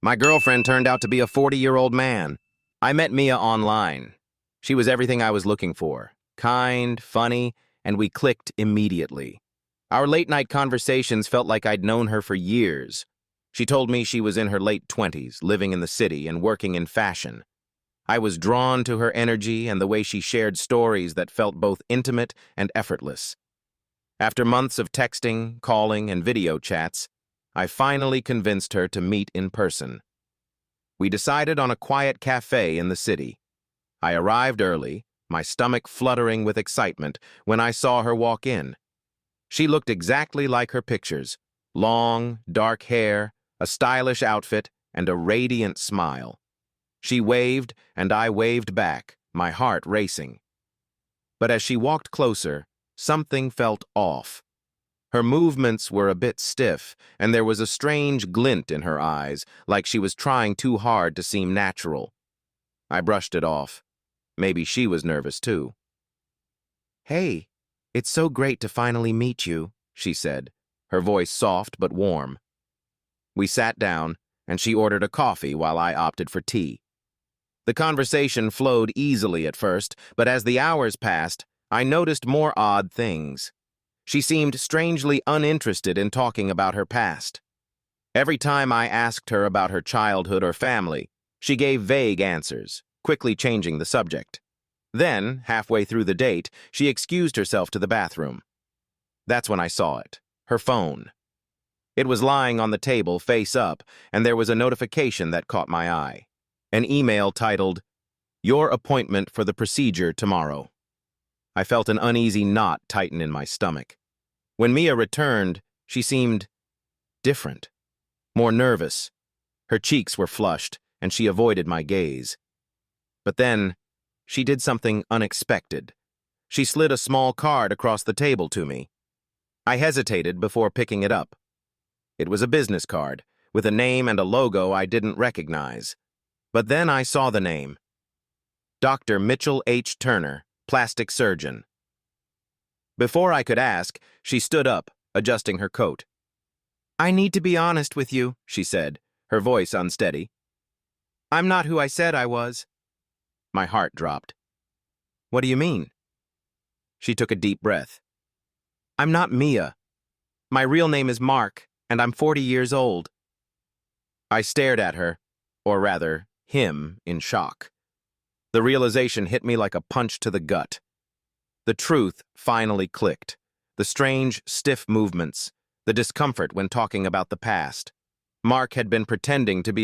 My girlfriend turned out to be a 40-year-old man. I met Mia online. She was everything I was looking for. Kind, funny, and we clicked immediately. Our late-night conversations felt like I'd known her for years. She told me she was in her late 20s, living in the city and working in fashion. I was drawn to her energy and the way she shared stories that felt both intimate and effortless. After months of texting, calling, and video chats, I finally convinced her to meet in person. We decided on a quiet cafe in the city. I arrived early, my stomach fluttering with excitement when I saw her walk in. She looked exactly like her pictures: long, dark hair, a stylish outfit, and a radiant smile. She waved, and I waved back, my heart racing. But as she walked closer, something felt off. Her movements were a bit stiff, and there was a strange glint in her eyes, like she was trying too hard to seem natural. I brushed it off. Maybe she was nervous too. "Hey, it's so great to finally meet you," she said, her voice soft but warm. We sat down, and she ordered a coffee while I opted for tea. The conversation flowed easily at first, but as the hours passed, I noticed more odd things. She seemed strangely uninterested in talking about her past. Every time I asked her about her childhood or family, she gave vague answers, quickly changing the subject. Then, halfway through the date, she excused herself to the bathroom. That's when I saw it, her phone. It was lying on the table face up, and there was a notification that caught my eye. An email titled, "Your appointment for the procedure tomorrow." I felt an uneasy knot tighten in my stomach. When Mia returned, she seemed different, more nervous. Her cheeks were flushed, and she avoided my gaze. But then, she did something unexpected. She slid a small card across the table to me. I hesitated before picking it up. It was a business card, with a name and a logo I didn't recognize. But then I saw the name. Dr. Mitchell H. Turner, plastic surgeon. Before I could ask, she stood up, adjusting her coat. "I need to be honest with you," she said, her voice unsteady. "I'm not who I said I was." My heart dropped. "What do you mean?" She took a deep breath. "I'm not Mia. My real name is Mark, and I'm 40 years old." I stared at her, or rather, him, in shock. The realization hit me like a punch to the gut. The truth finally clicked. The strange, stiff movements, the discomfort when talking about the past. Mark had been pretending to be